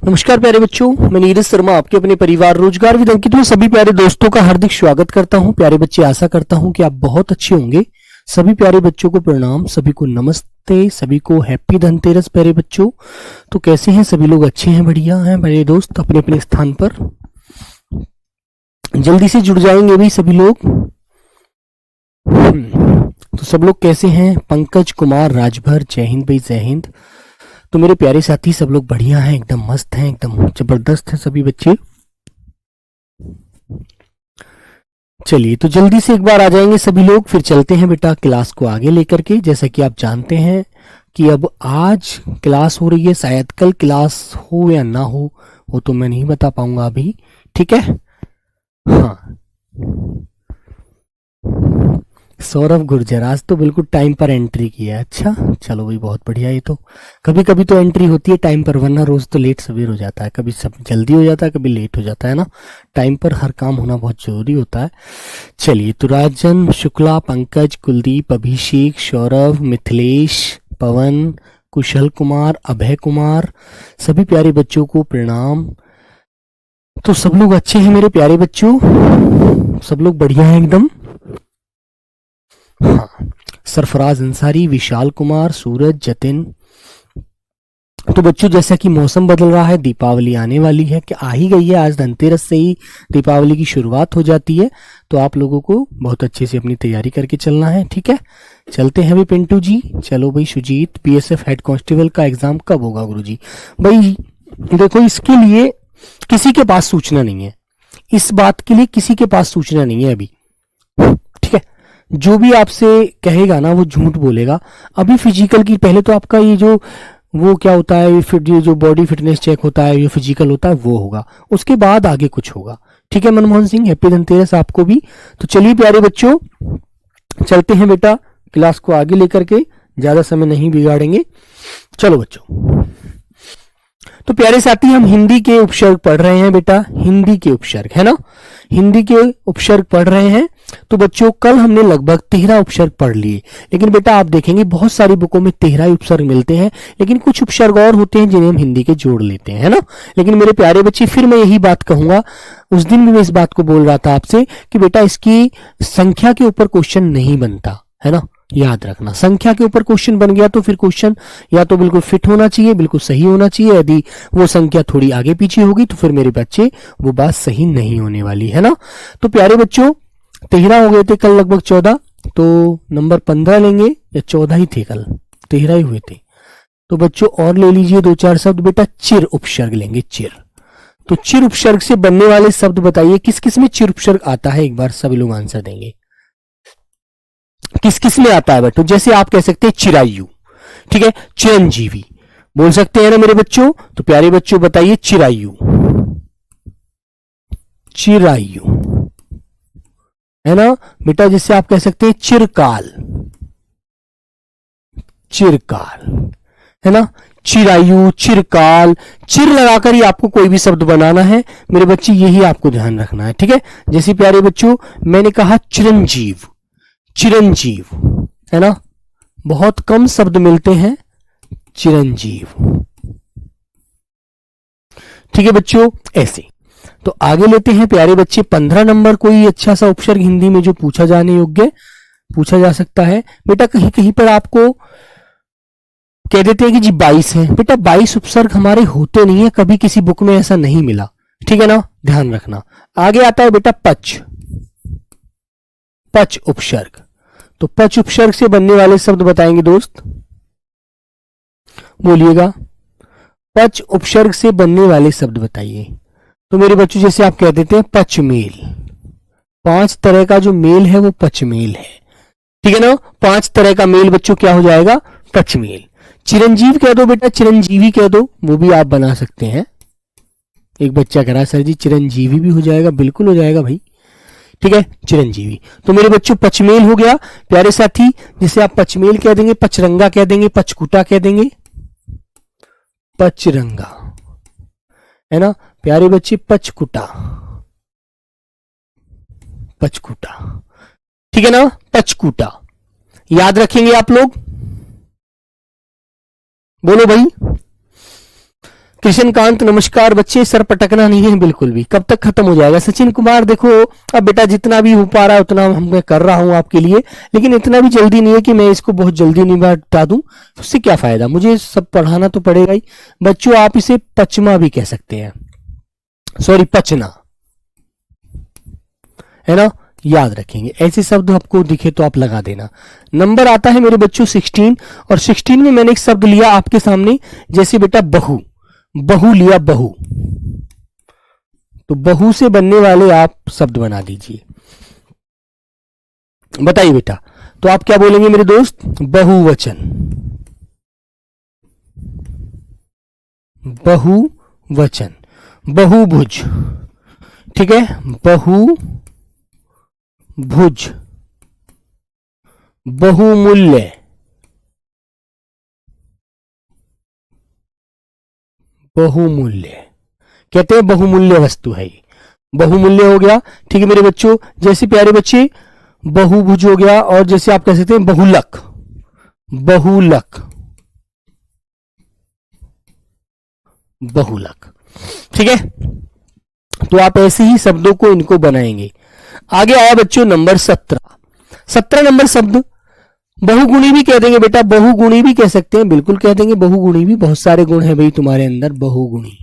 नमस्कार प्यारे बच्चों, मैं नीरज शर्मा आपके अपने परिवार रोजगार विद अंकित में सभी प्यारे दोस्तों का हार्दिक स्वागत करता हूं। प्यारे बच्चे, आशा करता हूं कि आप बहुत अच्छे होंगे। सभी प्यारे बच्चों को प्रणाम, सभी को नमस्ते, सभी को हैप्पी धनतेरस। प्यारे बच्चों, तो कैसे हैं सभी लोग? अच्छे हैं, बढ़िया हैं मेरे दोस्त अपने अपने स्थान पर। जल्दी से जुड़ जाएंगे भी सभी लोग। तो सब लोग कैसे हैं? पंकज कुमार राजभर, जय हिंद भाई, जय हिंद। तो मेरे प्यारे साथी सब लोग बढ़िया हैं, एकदम मस्त हैं, एकदम जबरदस्त हैं सभी बच्चे। चलिए, तो जल्दी से एक बार आ जाएंगे सभी लोग, फिर चलते हैं बेटा क्लास को आगे लेकर के। जैसा कि आप जानते हैं कि अब आज क्लास हो रही है, शायद कल क्लास हो या ना हो, वो तो मैं नहीं बता पाऊंगा अभी। ठीक है, हाँ। सौरभ गुर्जर आज तो बिल्कुल टाइम पर एंट्री किया है। अच्छा, चलो भाई, बहुत बढ़िया। ये तो कभी कभी तो एंट्री होती है टाइम पर, वरना रोज तो लेट सवेर हो जाता है। कभी सब जल्दी हो जाता है, कभी लेट हो जाता है ना। टाइम पर हर काम होना बहुत जरूरी होता है। चलिए, तो राजन शुक्ला, पंकज, कुलदीप, अभिषेक, सौरभ, मिथिलेश, पवन, कुशल कुमार, अभय कुमार, सभी प्यारे बच्चों को प्रणाम। तो सब लोग अच्छे हैं मेरे प्यारे बच्चों, सब लोग बढ़िया हैं एकदम। हाँ, सरफराज अंसारी, विशाल कुमार, सूरज, जतिन। तो बच्चों, जैसा कि मौसम बदल रहा है, दीपावली आने वाली है, कि आ ही गई है। आज धनतेरस से ही दीपावली की शुरुआत हो जाती है। तो आप लोगों को बहुत अच्छे से अपनी तैयारी करके चलना है। ठीक है, चलते हैं भाई पिंटू जी। चलो भाई, सुजीत, बीएसएफ हेड कांस्टेबल का एग्जाम कब होगा गुरुजी? भाई देखो, इसके लिए किसी के पास सूचना नहीं है, इस बात के लिए किसी के पास सूचना नहीं है अभी। ठीक है, जो भी आपसे कहेगा ना वो झूठ बोलेगा। अभी फिजिकल की, पहले तो आपका ये जो वो क्या होता है, ये जो बॉडी फिटनेस चेक होता है, ये फिजिकल होता है, वो होगा। उसके बाद आगे कुछ होगा। ठीक है मनमोहन सिंह, हैप्पी धनतेरस आपको भी। तो चलिए प्यारे बच्चों, चलते हैं बेटा क्लास को आगे लेकर के, ज्यादा समय नहीं बिगाड़ेंगे। चलो बच्चों, तो प्यारे साथी, हम हिंदी के उपसर्ग पढ़ रहे हैं बेटा, हिंदी के उपसर्ग है ना, हिंदी के उपसर्ग पढ़ रहे हैं। तो बच्चों, कल हमने लगभग 13 उपसर्ग पढ़ लिए, लेकिन बेटा आप देखेंगे बहुत सारी बुकों में 13 ही उपसर्ग मिलते हैं, लेकिन कुछ उपसर्ग और होते हैं जिन्हें हम हिंदी के जोड़ लेते हैं, है ना। लेकिन मेरे प्यारे बच्चे, फिर मैं यही बात कहूंगा, उस दिन भी मैं इस बात को बोल रहा था आपसे कि बेटा इसकी संख्या के ऊपर क्वेश्चन नहीं बनता, है ना। याद रखना, संख्या के ऊपर क्वेश्चन बन गया तो फिर क्वेश्चन या तो बिल्कुल फिट होना चाहिए, बिल्कुल सही होना चाहिए। यदि वो संख्या थोड़ी आगे पीछे होगी तो फिर मेरे बच्चे वो बात सही नहीं होने वाली, है ना। तो प्यारे बच्चों, 13 हो गए थे कल, लगभग 14, तो नंबर 15 लेंगे, या 14 ही थे कल, 13 ही हुए थे। तो बच्चों और ले लीजिए 2-4 शब्द बेटा। चिर उपसर्ग लेंगे, चिर। तो चिर उपसर्ग से बनने वाले शब्द बताइए, किस किस में चिर उपसर्ग आता है? एक बार सभी लोग आंसर देंगे, किस किस में आता है बेटो? जैसे आप कह सकते हैं चिरायु, ठीक है, चिरंजीवी बोल सकते हैं ना मेरे बच्चों। तो प्यारे बच्चों बताइए, चिरायु, चिरायु, है ना बेटा। जैसे आप कह सकते हैं चिरकाल, चिरकाल, है ना। चिरायु, चिरकाल, चिर लगाकर ही आपको कोई भी शब्द बनाना है मेरे बच्चे, यही आपको ध्यान रखना है। ठीक है, जैसे प्यारे बच्चों मैंने कहा चिरंजीव, चिरंजीव, है ना, बहुत कम शब्द मिलते हैं चिरंजीव। ठीक है बच्चों, ऐसे। तो आगे लेते हैं प्यारे बच्चे 15 नंबर, कोई अच्छा सा उपसर्ग हिंदी में जो पूछा जाने योग्य पूछा जा सकता है बेटा। कहीं कहीं पर आपको कह देते हैं कि जी 22 है बेटा, 22 उपसर्ग हमारे होते नहीं है, कभी किसी बुक में ऐसा नहीं मिला। ठीक है ना, ध्यान रखना। आगे आता है बेटा पच, पच उपसर्ग। तो पच उपसर्ग से बनने वाले शब्द बताएंगे दोस्त, बोलिएगा। पच उपसर्ग से बनने वाले शब्द बताइए। तो मेरे बच्चों, जैसे आप कह देते हैं पचमेल, 5 तरह का जो मेल है वो पचमेल है। ठीक है ना, 5 तरह का मेल बच्चों क्या हो जाएगा? पचमेल। चिरंजीव कह दो बेटा, चिरंजीवी कह दो, वो भी आप बना सकते हैं। एक बच्चा कह रहा है सर जी चिरंजीवी भी हो जाएगा, बिल्कुल हो जाएगा भाई। ठीक है, चिरंजीवी। तो मेरे बच्चों पचमेल हो गया प्यारे साथी। जिसे आप पचमेल कह देंगे, पचरंगा कह देंगे, पचकुटा कह देंगे, पचरंगा, है ना प्यारे बच्चे, पचकुटा, पचकुटा। ठीक है ना, पचकुटा याद रखेंगे आप लोग, बोलो भाई। कृष्णकांत नमस्कार बच्चे, सर पटकना नहीं है बिल्कुल भी। कब तक खत्म हो जाएगा? सचिन कुमार देखो, अब बेटा जितना भी हो पा रहा है उतना मैं कर रहा हूं आपके लिए, लेकिन इतना भी जल्दी नहीं है कि मैं इसको बहुत जल्दी निपटा दूं, उससे क्या फायदा, मुझे सब पढ़ाना तो पड़ेगा ही। बच्चों आप इसे पचमा भी कह सकते हैं, सॉरी पचना, है ना, याद रखेंगे। ऐसे शब्द आपको दिखे तो आप लगा देना। नंबर आता है मेरे बच्चों 16, और 16 में मैंने एक शब्द लिया आपके सामने, जैसे बेटा बहु, बहु लिया, बहु, तो बहु से बनने वाले आप शब्द बना दीजिए। बताइए बेटा, तो आप क्या बोलेंगे मेरे दोस्त? बहुवचन, बहुवचन, बहुभुज, ठीक है, बहुभुज, बहुमूल्य, बहुमूल्य, कहते हैं बहुमूल्य वस्तु है ये, बहुमूल्य हो गया। ठीक है मेरे बच्चों, जैसे प्यारे बच्चे बहुभुज हो गया, और जैसे आप कह सकते हैं बहुलक, बहुलक, बहुलक, ठीक है। तो आप ऐसे ही शब्दों को इनको बनाएंगे। आगे आया बच्चों नंबर 17। 17 नंबर शब्द बहुगुणी भी कह देंगे बेटा, बहुगुणी भी कह सकते हैं, बिल्कुल कह देंगे बहुगुणी भी, बहुत सारे गुण है भाई तुम्हारे अंदर, बहुगुणी,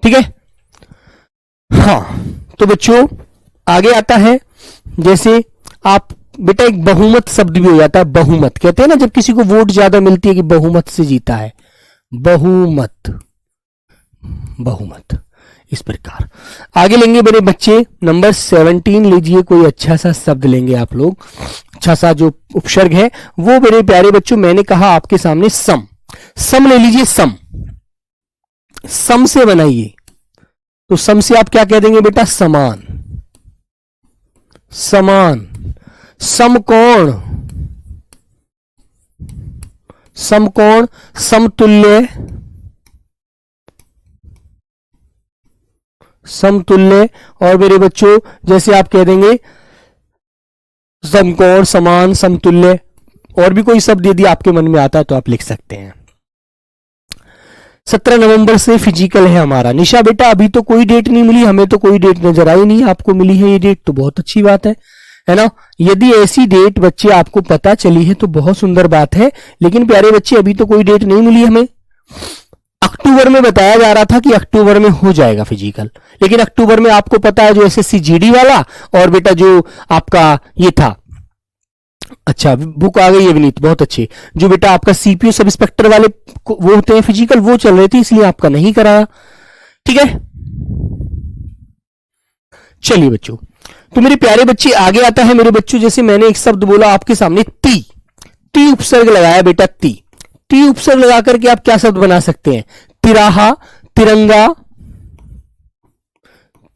ठीक है। हाँ, तो बच्चों आगे आता है, जैसे आप बेटा एक बहुमत शब्द भी हो जाता है, बहुमत कहते हैं ना जब किसी को वोट ज्यादा मिलती है कि बहुमत से जीता है, बहुमत, बहुमत, इस प्रकार। आगे लेंगे मेरे बच्चे नंबर 17, लीजिए कोई अच्छा सा शब्द लेंगे आप लोग, अच्छा सा जो उपसर्ग है वो मेरे प्यारे बच्चों, मैंने कहा आपके सामने सम, सम ले लीजिए, सम, सम से बनाइए, तो सम से आप क्या कह देंगे बेटा? समान, समान, समकोण, समकोण, समतुल्य, समतुल्य, और मेरे बच्चों जैसे आप कह देंगे समकोण, समान, समतुल्य, और भी कोई शब्द यदि आपके मन में आता है तो आप लिख सकते हैं। 17 नवंबर से फिजिकल है हमारा। निशा बेटा अभी तो कोई डेट नहीं मिली, हमें तो कोई डेट नजर आई नहीं, आपको मिली है ये डेट तो बहुत अच्छी बात है ना। यदि ऐसी डेट बच्चे आपको पता चली है तो बहुत सुंदर बात है, लेकिन प्यारे बच्चे अभी तो कोई डेट नहीं मिली हमें। अक्टूबर में बताया जा रहा था कि अक्टूबर में हो जाएगा फिजिकल, लेकिन अक्टूबर में आपको पता है जो एसएससी जीडी वाला और बेटा जो आपका ये था, अच्छा बुक आ गई है विनीत, बहुत अच्छे, जो बेटा आपका सीपीयू सब इंस्पेक्टर वाले वो होते हैं फिजिकल, वो चल रहे थे इसलिए आपका नहीं कराया, ठीक है। चलिए बच्चों, तो मेरे प्यारे बच्चे आगे आता है मेरे बच्चों, जैसे मैंने एक शब्द बोला आपके सामने ती, ती उपसर्ग लगाया बेटा, ती, ती उपसर्ग लगा करके आप क्या शब्द बना सकते हैं? तिराहा, तिरंगा,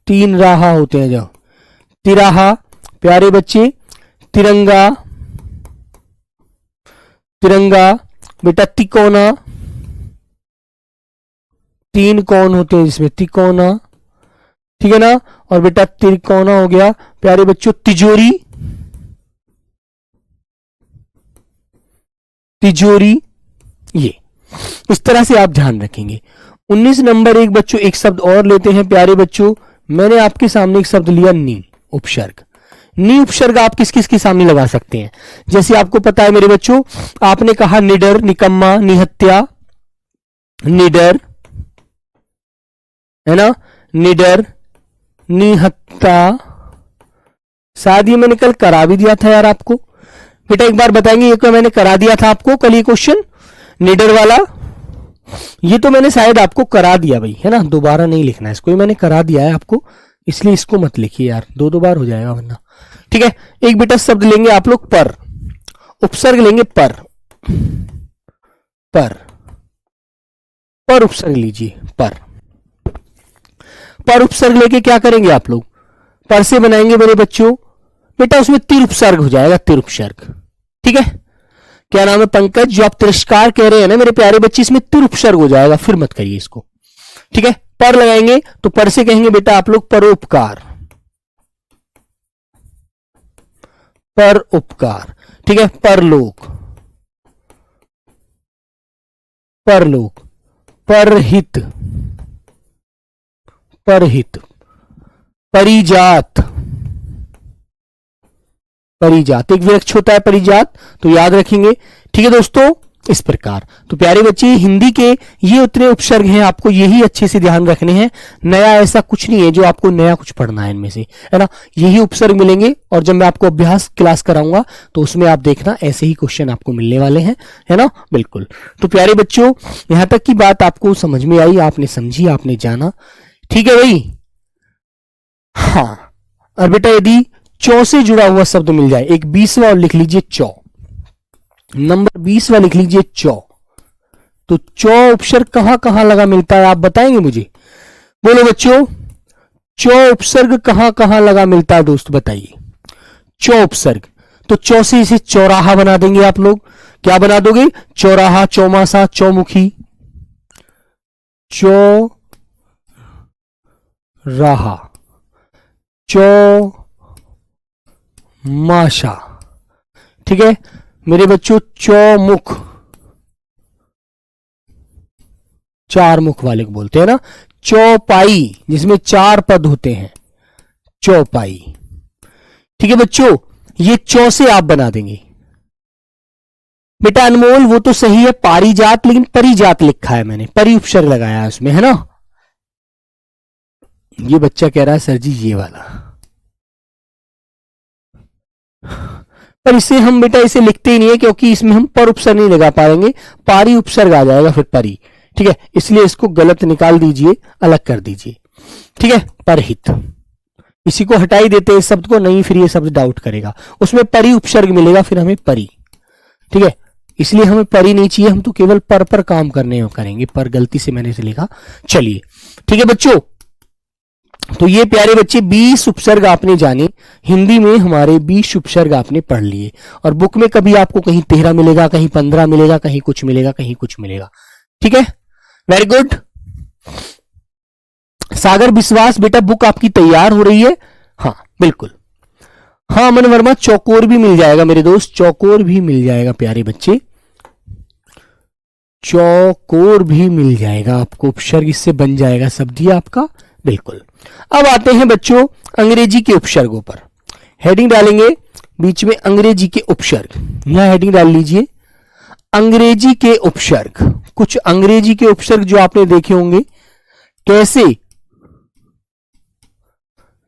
तीन राहा होते हैं जो, तिराहा प्यारे बच्चे, तिरंगा, तिरंगा बेटा, तिकोना, तीन कौन होते हैं जिसमें तिकोना, ठीक है ना, और बेटा त्रिकोना हो गया प्यारे बच्चों, तिजोरी, तिजोरी, ये इस तरह से आप ध्यान रखेंगे। 19 नंबर एक बच्चों एक शब्द और लेते हैं प्यारे बच्चों, मैंने आपके सामने एक शब्द लिया नी उपसर्ग। नी उपसर्ग आप किस किस के सामने लगा सकते हैं? जैसे आपको पता है मेरे बच्चों, आपने कहा निडर, निकम्मा, निहत्या, निडर, है ना, निडर, निहत्ता, शायद ये मैंने कल करा भी दिया था यार आपको, बेटा एक बार बताएंगे ये मैंने करा दिया था आपको कल ये क्वेश्चन निडर वाला, ये तो मैंने शायद आपको करा दिया भाई, है ना, दोबारा नहीं लिखना है इसको, ये मैंने करा दिया है आपको, इसलिए इसको मत लिखिए यार, दो दो बार हो जाएगा वरना, ठीक है। एक बेटा शब्द लेंगे आप लोग पर, उपसर्ग लेंगे पर, पर, पर उपसर्ग लीजिए, पर उपसर्ग लेके क्या करेंगे आप लोग? पर से बनाएंगे मेरे बच्चों, बेटा उसमें तिर उपसर्ग हो जाएगा, तिर उपसर्ग, ठीक है। क्या नाम है पंकज, जो आप तिरस्कार कह रहे हैं ना मेरे प्यारे बच्चे, इसमें तिर उपसर्ग हो जाएगा, फिर मत करिए इसको, ठीक है। पर लगाएंगे तो पर से कहेंगे बेटा आप लोग परोपकार, पर उपकार, ठीक है, परलोक, परलोक, परहित, परहित, परिजात, परिजात एक वृक्ष होता है परिजात, तो याद रखेंगे। ठीक है दोस्तों, इस प्रकार। तो प्यारे बच्चे, हिंदी के ये उतने उपसर्ग हैं, आपको यही अच्छे से ध्यान रखने हैं। नया ऐसा कुछ नहीं है जो आपको नया कुछ पढ़ना है इनमें से, है ना। यही उपसर्ग मिलेंगे और जब मैं आपको अभ्यास क्लास कराऊंगा तो उसमें आप देखना ऐसे ही क्वेश्चन आपको मिलने वाले हैं, है ना। बिल्कुल। तो प्यारे बच्चों, यहां तक की बात आपको समझ में आई, आपने समझी, आपने जाना। ठीक है भाई। हाँ, और बेटा यदि चौ से जुड़ा हुआ शब्द मिल जाए, एक 20वां और लिख लीजिए चौ, नंबर 20वां लिख लीजिए चौ। तो चौ उपसर्ग कहां कहां लगा मिलता है, आप बताएंगे मुझे? बोलो बच्चों, चौ उपसर्ग कहां कहां लगा मिलता है दोस्त, बताइए। चौ उपसर्ग, तो चौ से इसे चौराहा बना देंगे आप लोग। क्या बना दोगे? चौराहा, चौमासा, चौमुखी, चौराहा, चौमासा। ठीक है मेरे बच्चों, चौमुख, चार मुख वाले को बोलते हैं ना। चौपाई, जिसमें चार पद होते हैं, चौपाई। ठीक है बच्चों, ये चौ से आप बना देंगे। बेटा अनमोल, वो तो सही है पारिजात, लेकिन परिजात लिखा है मैंने, परि उपसर्ग लगाया है उसमें, है ना। ये बच्चा कह रहा है सर जी ये वाला, पर इसे हम बेटा इसे लिखते ही नहीं है क्योंकि इसमें हम पर उपसर्ग नहीं लगा पाएंगे, पारी उपसर्ग आ जाएगा फिर परी। ठीक है, इसलिए इसको गलत निकाल दीजिए, अलग कर दीजिए। ठीक है, परहित, इसी को हटा ही देते हैं इस शब्द को, नहीं फिर ये शब्द डाउट करेगा, उसमें परी उपसर्ग मिलेगा फिर हमें परी। ठीक है, इसलिए हमें परी नहीं चाहिए, हम तो केवल पर काम करने करेंगे, पर गलती से मैंने इसे लिखा। चलिए ठीक है बच्चों, तो ये प्यारे बच्चे 20 उपसर्ग आपने जाने, हिंदी में हमारे 20 उपसर्ग आपने पढ़ लिए। और बुक में कभी आपको कहीं 13 मिलेगा, कहीं 15 मिलेगा, कहीं कुछ मिलेगा, कहीं कुछ मिलेगा। ठीक है, वेरी गुड। सागर विश्वास, बेटा बुक आपकी तैयार हो रही है? हाँ बिल्कुल। हाँ अमन वर्मा, चौकोर भी मिल जाएगा मेरे दोस्त, चौकोर भी मिल जाएगा प्यारे बच्चे, चौकोर भी मिल जाएगा आपको, उपसर्ग इससे बन जाएगा शब्द ये आपका। बिल्कुल। अब आते हैं बच्चों अंग्रेजी के उपसर्गों पर, हेडिंग डालेंगे बीच में अंग्रेजी के उपसर्ग, यहां हेडिंग डाल लीजिए अंग्रेजी के उपसर्ग। कुछ अंग्रेजी के उपसर्ग जो आपने देखे होंगे, कैसे,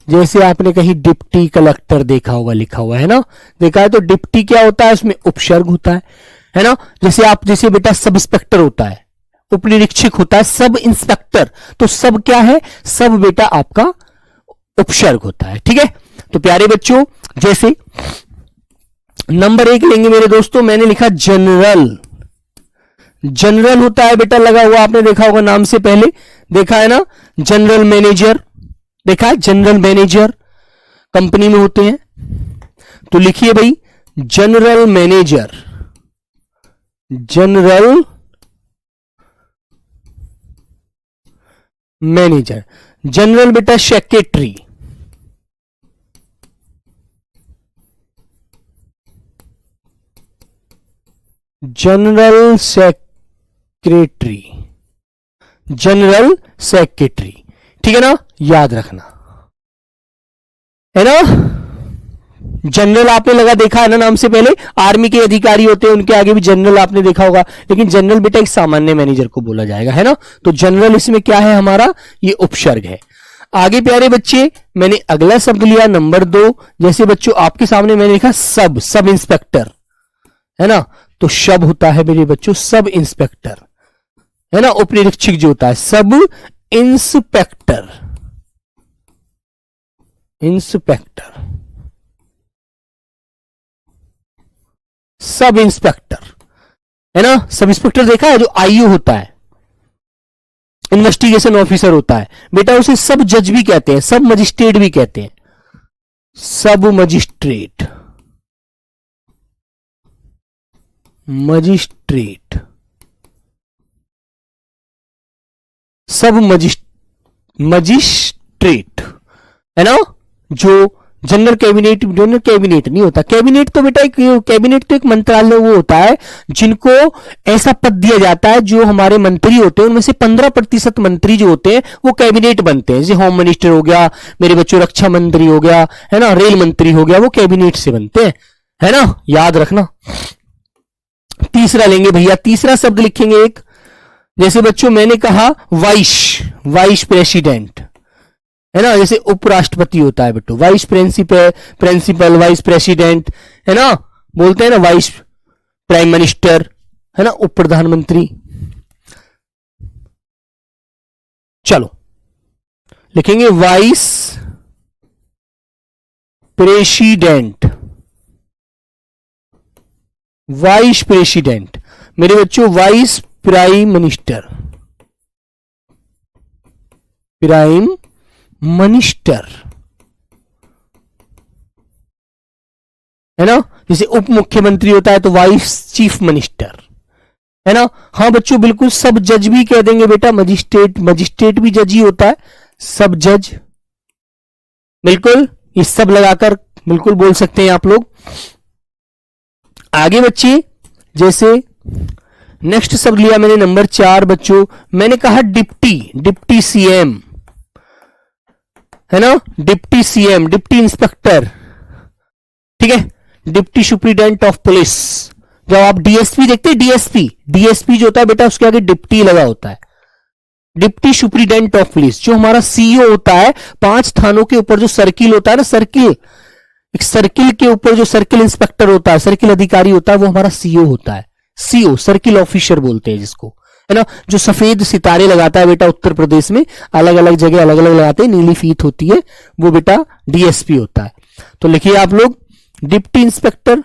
जैसे आपने कहीं डिप्टी कलेक्टर देखा होगा, लिखा हुआ है ना, देखा है। तो डिप्टी क्या होता है, उसमें उपसर्ग होता है ना। जैसे बेटा सब इंस्पेक्टर होता है, उप निरीक्षक होता है, सब इंस्पेक्टर, तो सब क्या है, सब बेटा आपका उपसर्ग होता है। ठीक है, तो प्यारे बच्चों जैसे नंबर 1 लेंगे मेरे दोस्तों, मैंने लिखा जनरल, जनरल होता है बेटा लगा हुआ, आपने देखा होगा नाम से पहले, देखा है ना। जनरल मैनेजर, देखा है, जनरल मैनेजर कंपनी में होते हैं, तो लिखिए भाई general manager, general manager. General बेटा secretary, general secretary, general secretary. ठीक है ना, याद रखना, है ना। जनरल आपने लगा देखा है ना नाम से पहले, आर्मी के अधिकारी होते हैं उनके आगे भी जनरल आपने देखा होगा, लेकिन जनरल बेटा एक सामान्य मैनेजर को बोला जाएगा, है ना। तो जनरल इसमें क्या है हमारा, ये उपसर्ग है। आगे प्यारे बच्चे मैंने अगला शब्द लिया नंबर 2, जैसे बच्चों आपके सामने मैंने लिखा सब इंस्पेक्टर, है ना। तो शब होता है मेरे बच्चों सब इंस्पेक्टर, है ना, उप निरीक्षक जो होता है, sub inspector, inspector, sub inspector, है ना। सब इंस्पेक्टर देखा है, जो आईओ होता है, इन्वेस्टिगेशन ऑफिसर होता है बेटा, उसे सब जज भी कहते हैं, सब मजिस्ट्रेट भी कहते हैं, सब मजिस्ट्रेट, मजिस्ट्रेट, सब मजिस्ट्रेट, है ना, जो जनरल कैबिनेट नहीं होता। कैबिनेट तो बेटा कैबिनेट तो एक मंत्रालय वो होता है जिनको ऐसा पद दिया जाता है, जो हमारे मंत्री होते हैं उनमें से 15% मंत्री जो होते हैं वो कैबिनेट बनते हैं। जैसे होम मिनिस्टर हो गया मेरे बच्चों, रक्षा मंत्री हो गया, है ना, रेल मंत्री हो गया, वो कैबिनेट से बनते हैं, है ना, याद रखना। तीसरा लेंगे भैया, तीसरा शब्द लिखेंगे एक, जैसे बच्चों मैंने कहा वाइस प्रेसिडेंट, है ना, जैसे उपराष्ट्रपति होता है बेटो, वाइस प्रिंसिपल, वाइस प्रेसिडेंट, है ना, बोलते हैं ना वाइस प्राइम मिनिस्टर, है ना, उप प्रधानमंत्री। चलो लिखेंगे वाइस प्रेसिडेंट, वाइस प्रेसिडेंट मेरे बच्चों, vice prime minister, prime minister, है ना, जैसे उप मुख्यमंत्री होता है तो वाइस चीफ मिनिस्टर, है ना। हाँ बच्चों बिल्कुल, सब जज भी कह देंगे बेटा, मजिस्ट्रेट भी जज ही होता है, सब जज, बिल्कुल इस सब लगाकर बिल्कुल बोल सकते हैं आप लोग। आगे बच्चे, जैसे नेक्स्ट शब्द लिया मैंने नंबर 4 बच्चों, मैंने कहा डिप्टी सीएम, है ना, डिप्टी सीएम, डिप्टी इंस्पेक्टर, ठीक है, डिप्टी सुप्रीडेंट ऑफ पुलिस। जब आप डीएसपी देखते हैं, डीएसपी जो होता है बेटा उसके आगे डिप्टी लगा होता है, डिप्टी सुप्रीडेंट ऑफ पुलिस। जो हमारा सीईओ होता है, 5 थानों के ऊपर जो सर्किल होता है ना, सर्किल, एक सर्किल के ऊपर जो सर्किल इंस्पेक्टर होता है, सर्किल अधिकारी होता है, वो हमारा सीईओ होता है, सीओ सर्किल ऑफिसर बोलते हैं जिसको, है ना। जो सफेद सितारे लगाता है बेटा उत्तर प्रदेश में, अलग अलग जगह अलग अलग लगाते हैं, नीली फीत होती है, वो बेटा डीएसपी होता है। तो लिखिए आप लोग deputy inspector,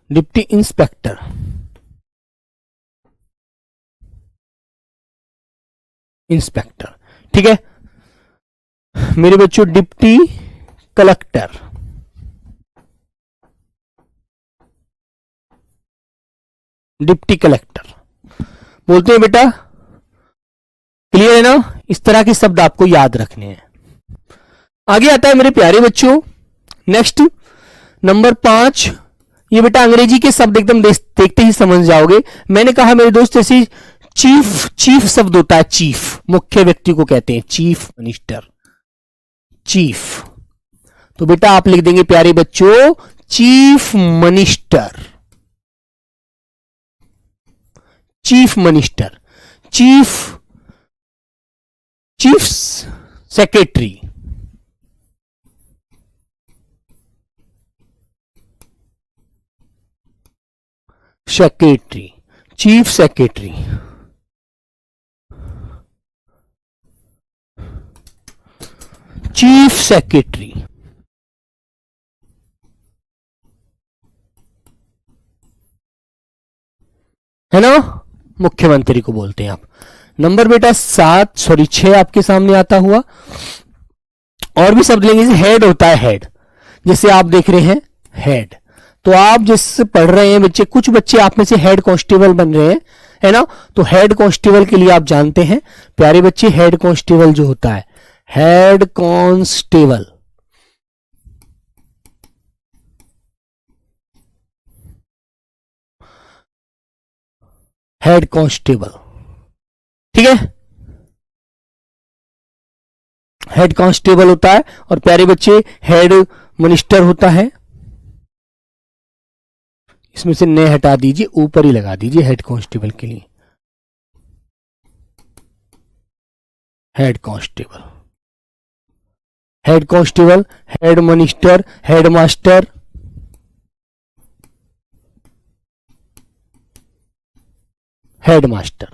deputy inspector, inspector, ठीक है मेरे बच्चों। डिप्टी कलेक्टर, डिप्टी कलेक्टर बोलते हैं बेटा, क्लियर है ना। इस तरह के शब्द आपको याद रखने हैं। आगे आता है मेरे प्यारे बच्चों नेक्स्ट नंबर 5, ये बेटा अंग्रेजी के शब्द एकदम देखते ही समझ जाओगे। मैंने कहा मेरे दोस्त, जैसे चीफ शब्द होता है, चीफ मुख्य व्यक्ति को कहते हैं चीफ मिनिस्टर, चीफ, तो बेटा आप लिख देंगे प्यारे बच्चों chief minister, chief minister, chief secretary, chief secretary, chief secretary, है ना, मुख्यमंत्री को बोलते हैं आप। नंबर बेटा 6 आपके सामने आता हुआ। और भी शब्द लेंगे, जैसे हेड होता है, हेड, जैसे आप देख रहे हैं हेड, तो आप जिससे पढ़ रहे हैं बच्चे, कुछ बच्चे आप में से हेड कांस्टेबल बन रहे हैं, है ना, तो हेड कांस्टेबल के लिए आप जानते हैं प्यारे बच्चे, हेड कांस्टेबल जो होता है, हेड कांस्टेबल, हेड कांस्टेबल, ठीक है, हेड कांस्टेबल होता है। और प्यारे बच्चे हेड मिनिस्टर होता है, इसमें से ने हटा दीजिए, ऊपर ही लगा दीजिए हेड कांस्टेबल के लिए, head constable, head constable, head minister, head master, head master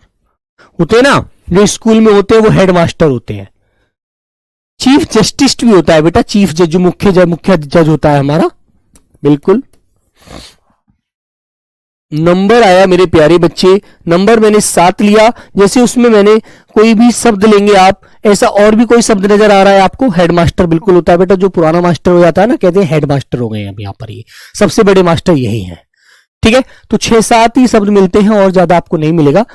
होते हैं ना, जो स्कूल में होते हैं वो हेड मास्टर होते हैं। चीफ जस्टिस भी होता है बेटा, चीफ जज जो मुख्य जज होता है हमारा, बिल्कुल। नंबर आया मेरे प्यारे बच्चे, नंबर मैंने 7 लिया। जैसे उसमें मैंने कोई भी शब्द लेंगे आप, ऐसा और भी कोई शब्द नजर आ रहा है आपको, हेडमास्टर बिल्कुल होता है बेटा, जो पुराना मास्टर हो जाता है ना, कहते हैं हेडमास्टर हो गए हैं अब यहाँ पर, ये सबसे बड़े मास्टर यही हैं, ठीक है। तो 6-7 ही शब्द मिलते हैं और ज्यादा आपको नहीं मिलेगा।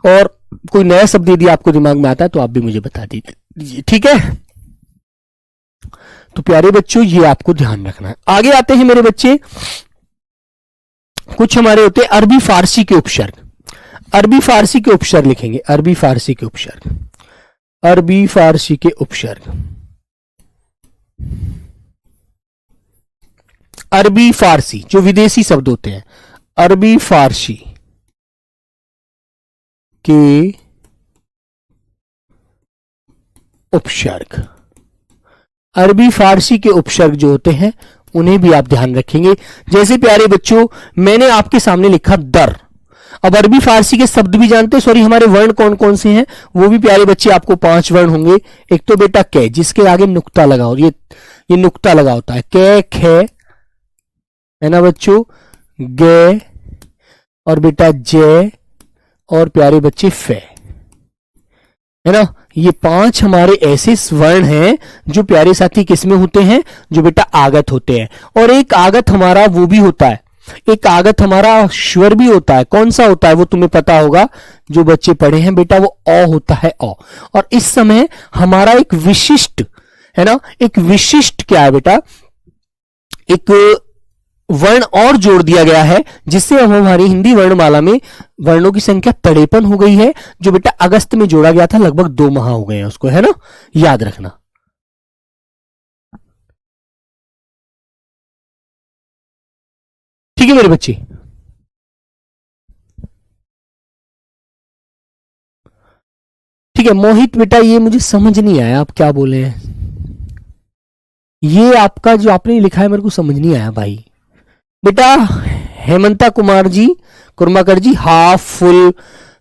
और कोई नया शब्द यदि आपको दिमाग में आता है तो आप भी मुझे बता दीजिए, ठीक है। तो प्यारे बच्चों ये आपको ध्यान रखना है। आगे आते हैं मेरे बच्चे, कुछ हमारे होते हैं अरबी फारसी के उपसर्ग। अरबी फारसी के उपसर्ग लिखेंगे, अरबी फारसी के उपसर्ग, अरबी फारसी के उपसर्ग। अरबी फारसी जो विदेशी शब्द होते हैं, अरबी फारसी के उपसर्ग। अरबी फारसी के उपसर्ग जो होते हैं उन्हें भी आप ध्यान रखेंगे। जैसे प्यारे बच्चों मैंने आपके सामने लिखा दर, अब अरबी फारसी के शब्द भी जानते हैं, सॉरी हमारे वर्ण कौन कौन से हैं वो भी प्यारे बच्चे आपको 5 वर्ण होंगे। एक तो बेटा कै, जिसके आगे नुक्ता लगा हो, ये नुक्ता लगा होता है, कै खे है ना बच्चों, गे, और बेटा जय, और प्यारे बच्चे फे, है ना। ये 5 हमारे ऐसे वर्ण हैं जो प्यारे साथी किसमें होते हैं, जो बेटा आगत होते हैं। और एक आगत हमारा वो भी होता है, एक आगत हमारा स्वर भी होता है। कौन सा होता है वो तुम्हें पता होगा, जो बच्चे पढ़े हैं बेटा, वो अ होता है, अ। और इस समय हमारा एक विशिष्ट है ना, एक विशिष्ट क्या है बेटा, एक वर्ण और जोड़ दिया गया है, जिससे अब हमारी हिंदी वर्णमाला में वर्णों की संख्या 53 हो गई है, जो बेटा अगस्त में जोड़ा गया था, लगभग 2 माह हो गए हैं उसको, है ना, याद रखना। ठीक है मेरे बच्चे, ठीक है। मोहित बेटा ये मुझे समझ नहीं आया आप क्या बोले हैं, ये आपका जो आपने लिखा है मेरे को समझ नहीं आया भाई। बेटा हेमंता कुमार जी, कुर्माकर जी, हाफ फुल,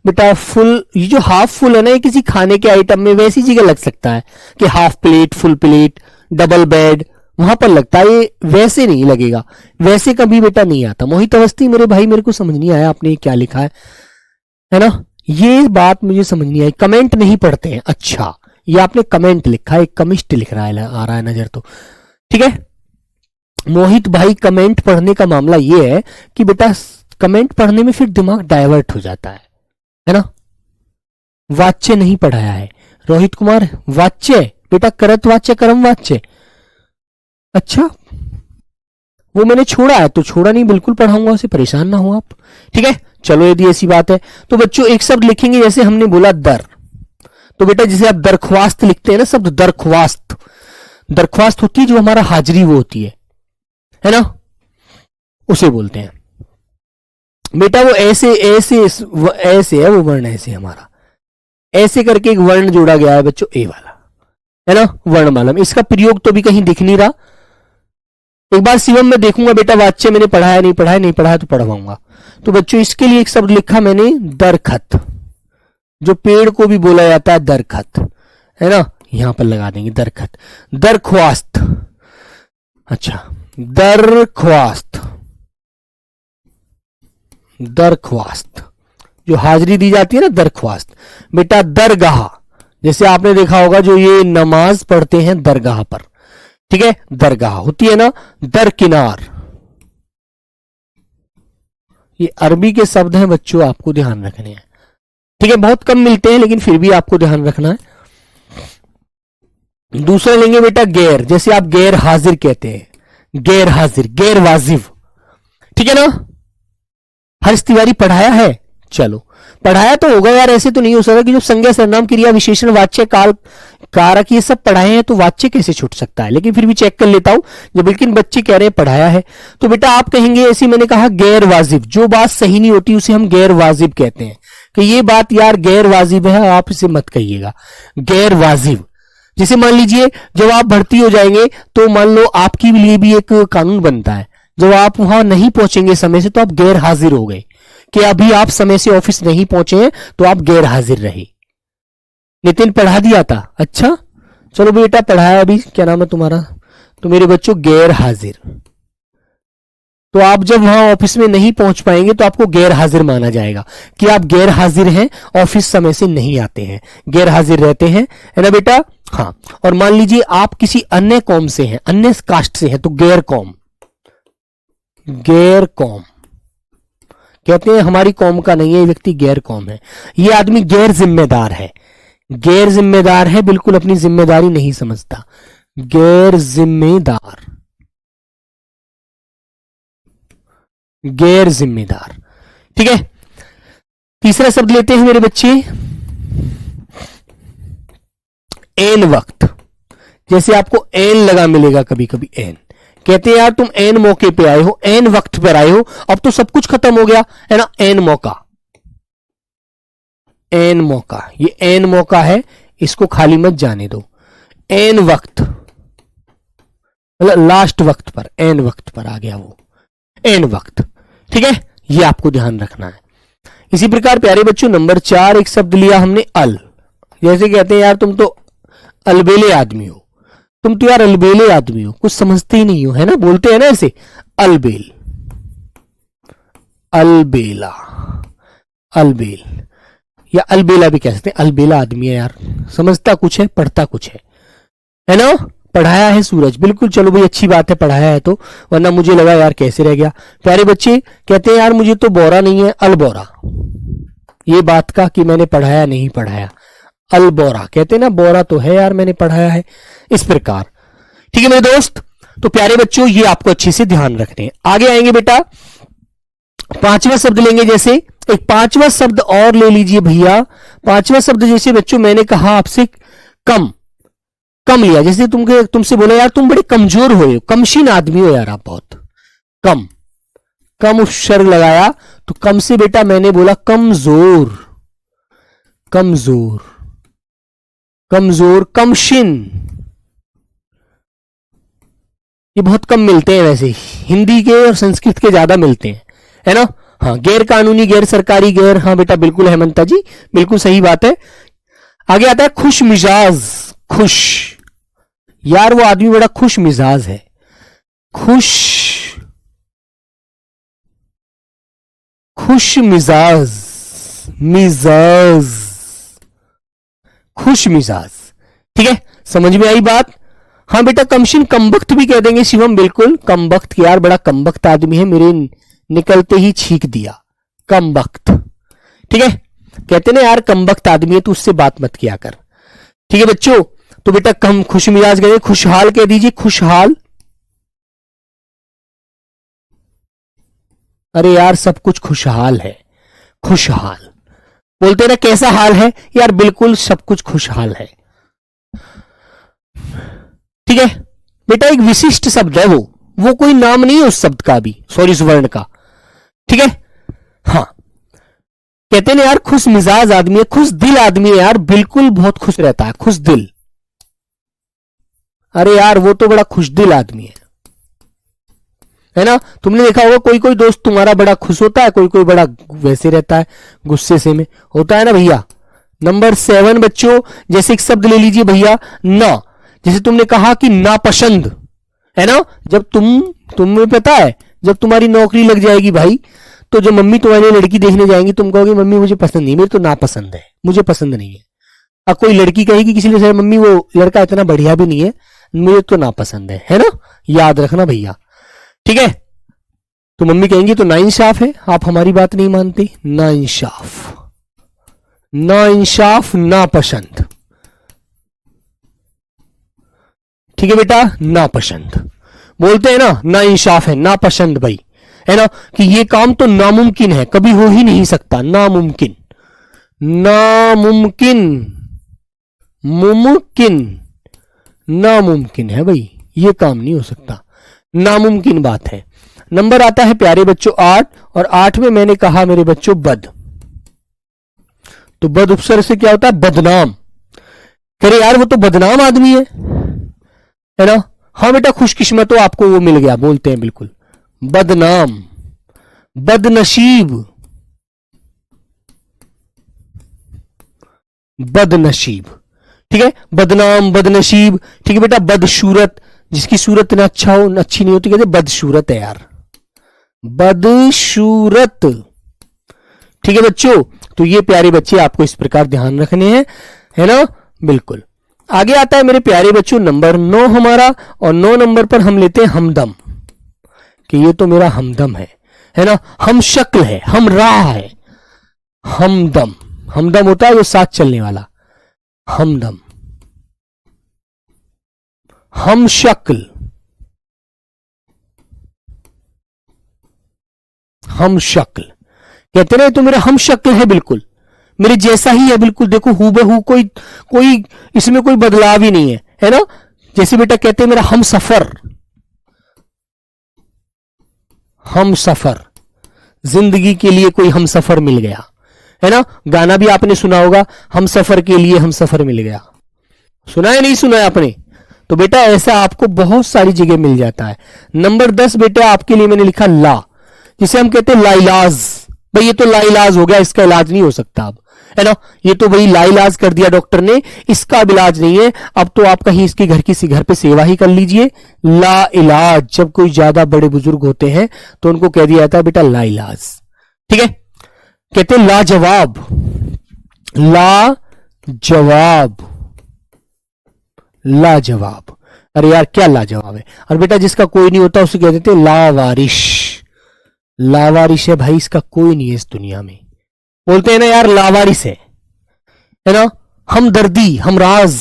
बेटा फुल, ये जो हाफ फुल है ना, ये किसी खाने के आइटम में वैसी जगह लग सकता है कि half plate, full plate, double bed, वहां पर लगता है, ये वैसे नहीं लगेगा, वैसे कभी बेटा नहीं आता। मोहित अवस्थी मेरे भाई मेरे को समझ नहीं आया आपने क्या लिखा है ना, ये बात मुझे समझ नहीं आई। कमेंट नहीं पढ़ते हैं, अच्छा ये आपने कमेंट लिखा है, कमिस्ट लिख रहा है, आ रहा है नजर तो, ठीक है। मोहित भाई कमेंट पढ़ने का मामला ये है कि बेटा कमेंट पढ़ने में फिर दिमाग डाइवर्ट हो जाता है ना। वाच्य नहीं पढ़ाया है रोहित कुमार, वाच्य बेटा करत वाच्य, कर्म वाच्य, अच्छा वो मैंने छोड़ा है, तो छोड़ा नहीं, बिल्कुल पढ़ाऊंगा उसे, परेशान ना हो आप, ठीक है। चलो यदि ऐसी बात है तो बच्चों एक शब्द लिखेंगे, जैसे हमने बोला दर, तो बेटा जैसे आप दरख्वास्त लिखते हैं ना, शब्द दरख्वास्त, दरख्वास्त होती है जो हमारा हाजिरी वो होती है ना, उसे बोलते हैं बेटा। वो ऐसे ऐसे ऐसे है वो वर्ण, ऐसे हमारा ऐसे करके एक वर्ण जोड़ा गया है बच्चों, ए वाला, है ना, वर्णमाला में। इसका प्रयोग तो भी कहीं दिख नहीं रहा, एक बार शिवम में देखूंगा बेटा वाच्य मैंने पढ़ाया नहीं पढ़ाया, नहीं पढ़ाया तो पढ़वाऊंगा। तो बच्चों इसके लिए एक शब्द लिखा मैंने, दरखत, जो पेड़ को भी बोला जाता है दरखत, है ना, यहां पर लगा देंगे दरखत। दरख्वास्त, अच्छा दरख्वास्त, दरख्वास्त जो हाजिरी दी जाती है ना, दरख्वास्त। बेटा दरगाह, जैसे आपने देखा होगा जो ये नमाज पढ़ते हैं दरगाह पर, ठीक है, दरगाह होती है ना। दरकिनार, ये अरबी के शब्द हैं बच्चों, आपको ध्यान रखने हैं, ठीक है। बहुत कम मिलते हैं लेकिन फिर भी आपको ध्यान रखना है। दूसरा लेंगे बेटा गैर, जैसे आप गैर हाजिर कहते हैं, गैर हाजिर, गैर वाजिब, ठीक है ना। हर्ष तिवारी पढ़ाया है, चलो पढ़ाया तो होगा यार, ऐसे तो नहीं हो सकता कि जब संज्ञा सर्वनाम क्रिया विशेषण वाच्य काल कारक ये सब पढ़ाए हैं तो वाच्य कैसे छूट सकता है, लेकिन फिर भी चेक कर लेता हूं जब लेकिन बच्चे कह रहे हैं पढ़ाया है। तो बेटा आप कहेंगे ऐसी, मैंने कहा गैर वाजिब, जो बात सही नहीं होती उसे हम गैर वाजिब कहते हैं, कि ये बात यार गैर वाजिब है, आप इसे मत कहिएगा गैर वाजिब। जैसे मान लीजिए जब आप भर्ती हो जाएंगे तो मान लो आपके लिए भी एक कानून बनता है, जब आप वहां नहीं पहुंचेंगे समय से तो आप गैर हाजिर हो गए, कि अभी आप समय से ऑफिस नहीं पहुंचे हैं तो आप गैर हाजिर रहे। नितिन पढ़ा दिया था, अच्छा चलो बेटा पढ़ाया, अभी क्या नाम है तुम्हारा, तो मेरे बच्चों गैर हाजिर, तो आप जब वहां ऑफिस में नहीं पहुंच पाएंगे तो आपको गैर हाजिर माना जाएगा, कि आप गैर हाजिर हैं, ऑफिस समय से नहीं आते हैं, गैर हाजिर रहते हैं, है ना बेटा। हाँ, और मान लीजिए आप किसी अन्य कौम से हैं, अन्य कास्ट से हैं, तो गैर कौम, गैर कौम, कहते हैं हमारी कौम का नहीं है, ये व्यक्ति गैर कौम है, ये आदमी गैर जिम्मेदार है, गैर जिम्मेदार है, बिल्कुल अपनी जिम्मेदारी नहीं समझता, गैर जिम्मेदार, गैर जिम्मेदार। ठीक है, तीसरा शब्द लेते हैं मेरे बच्चे, एन वक्त। जैसे आपको एन लगा मिलेगा कभी कभी, एन कहते हैं यार तुम एन मौके पे आए हो, एन वक्त पर आए हो, अब तो सब कुछ खत्म हो गया है ना, एन मौका, एन मौका, ये एन मौका है, इसको खाली मत जाने दो। एन वक्त मतलब लास्ट वक्त पर, एन वक्त पर आ गया वो, एन वक्त। ठीक है, ये आपको ध्यान रखना है। इसी प्रकार प्यारे बच्चों नंबर 4 एक शब्द लिया हमने अल। जैसे कहते हैं यार तुम तो अलबेले आदमी हो, तुम तो यार अलबेले आदमी हो, कुछ समझते ही नहीं हो, है ना, बोलते हैं ना ऐसे, अलबेल, अलबेला, अलबेल या अलबेला भी कह सकते हैं, अलबेला आदमी है यार, समझता कुछ है पढ़ता कुछ है ना, पढ़ाया है सूरज, बिल्कुल, चलो भाई अच्छी बात है पढ़ाया है तो, वरना मुझे लगा यार कैसे रह गया। प्यारे बच्चे कहते हैं यार मुझे तो बोरा नहीं है, अलबोरा, ये बात का कि मैंने पढ़ाया नहीं पढ़ाया, अलबोरा कहते हैं ना, बोरा तो है यार मैंने पढ़ाया है, इस प्रकार। ठीक है मेरे दोस्त, तो प्यारे बच्चों ये आपको अच्छे से ध्यान रखने हैं। आगे आएंगे बेटा, पांचवा शब्द लेंगे, जैसे एक पांचवा शब्द और ले लीजिए भैया। पांचवा शब्द जैसे बच्चों मैंने कहा आपसे कम, कम लिया, जैसे तुमसे बोला यार तुम बड़े कमजोर हो, कमशीन आदमी हो यार आप बहुत, कम, कम उपसर्ग लगाया तो कम से बेटा मैंने बोला कमजोर, कमजोर, कमजोर, कमशिन, ये बहुत कम मिलते हैं वैसे, हिंदी के और संस्कृत के ज्यादा मिलते हैं, है ना। हाँ, गैर कानूनी, गैर सरकारी, गैर, हाँ बेटा बिल्कुल हेमंता जी, बिल्कुल सही बात है। आगे आता है खुश मिजाज, खुश, यार वो आदमी बड़ा खुश मिजाज है, खुश, खुश मिजाज, मिजाज, खुश मिजाज। ठीक है, समझ में आई बात। हाँ बेटा, कमशिन, कमबख्त भी कह देंगे शिवम, बिल्कुल, कमबख्त, यार बड़ा कमबख्त आदमी है, मेरे निकलते ही छींक दिया, कमबख्त। ठीक है, कहते ना यार कमबख्त आदमी है तो उससे बात मत किया कर। ठीक है बच्चों, तो बेटा कम, खुश मिजाज कह, खुशहाल कह दीजिए, खुशहाल, अरे यार सब कुछ खुशहाल है, खुशहाल बोलते ना, कैसा हाल है यार, बिल्कुल सब कुछ खुशहाल है। ठीक है बेटा, एक विशिष्ट शब्द है वो कोई नाम नहीं है उस शब्द का भी, सॉरी उस वर्ण का। ठीक है, हाँ, कहते ना यार खुश मिजाज आदमी है, खुश दिल आदमी है यार, बिल्कुल बहुत खुश रहता है, खुश दिल, अरे यार वो तो बड़ा खुश दिल आदमी है ना। तुमने देखा होगा कोई कोई दोस्त तुम्हारा बड़ा खुश होता है, कोई कोई बड़ा वैसे रहता है, गुस्से से में होता है ना भैया। नंबर 7 बच्चों, जैसे एक शब्द ले लीजिए भैया, ना, जैसे तुमने कहा कि नापसंद, है ना, जब तुम्हें पता है जब तुम्हारी नौकरी लग जाएगी भाई, तो जब मम्मी तुम्हारी लड़की देखने जाएंगी तुम कहोगे मम्मी मुझे पसंद नहीं, मेरे तो नापसंद है, मुझे पसंद नहीं है। अब कोई लड़की कहेगी किसी ने, मम्मी वो लड़का इतना बढ़िया भी नहीं है, मुझे तो नापसंद है ना, याद रखना भैया। ठीक है, तो मम्मी कहेंगी तो नाइंसाफ है, आप हमारी बात नहीं मानते, नाइंसाफ, नाइंसाफ, नापसंद। ठीक है बेटा, नापसंद बोलते हैं ना, नाइंसाफ है, नापसंद भाई, है ना, कि ये काम तो नामुमकिन है, कभी हो ही नहीं सकता, नामुमकिन, नामुमकिन, मुमकिन, नामुमकिन है भाई, ये काम नहीं हो सकता, नामुमकिन बात है। नंबर आता है प्यारे बच्चों 8, और 8 में मैंने कहा मेरे बच्चों बद, तो बद उपसर्ग से क्या होता है, बदनाम। अरे यार वो तो बदनाम आदमी है ना। हाँ बेटा, खुशकिस्मत हो, आपको वो मिल गया, बोलते हैं बिल्कुल, बदनाम, बदनसीब, बदनसीब। ठीक है, बदनाम, बदनसीब। ठीक है बेटा, बदसूरत, जिसकी सूरत ना अच्छा हो, अच्छी नहीं होती, कहते बदसूरत है यार, बदसूरत। ठीक है बच्चों, तो ये प्यारे बच्चे आपको इस प्रकार ध्यान रखने हैं, है ना, बिल्कुल। आगे आता है मेरे प्यारे बच्चों नंबर 9 हमारा, और 9 नंबर पर हम लेते हैं हमदम, कि ये तो मेरा हमदम है। है ना, हम शक्ल है, हम राह है, हमदम, हमदम होता है वो साथ चलने वाला, हमदम, हम शक्ल, हम शक्ल कहते ना, तो मेरा हम शक्ल है, बिल्कुल मेरे जैसा ही है, बिल्कुल देखो हूबहू, कोई कोई इसमें कोई बदलाव ही नहीं है ना। जैसे बेटा कहते हैं मेरा हम सफर, हम सफर, जिंदगी के लिए कोई हम सफर मिल गया, है ना। गाना भी आपने सुना होगा, हम सफर के लिए हम सफर मिल गया, सुना है नहीं सुना है आपने। तो बेटा ऐसा आपको बहुत सारी जगह मिल जाता है। नंबर 10 बेटा आपके लिए मैंने लिखा ला, जिसे हम कहते हैं लाइलाज। भाई ये तो लाइलाज हो गया, इसका इलाज नहीं हो सकता अब, है ना। ये तो भाई लाइलाज कर दिया डॉक्टर ने, इसका अब इलाज नहीं है। अब तो आप कहीं इसके घर किसी घर पे सेवा ही कर लीजिए। ला इलाज, जब कोई ज्यादा बड़े बुजुर्ग होते हैं तो उनको कह दिया जाता है बेटा लाइलाज, ठीक है। कहते हैं लाजवाब, लाजवाब, लाजवाब, अरे यार क्या लाजवाब है। और बेटा जिसका कोई नहीं होता उसे कह देते हैं लावारिश, लावारिश है भाई, इसका कोई नहीं है इस दुनिया में, बोलते हैं ना यार लावारिस है ना। हमदर्दी, हमराज,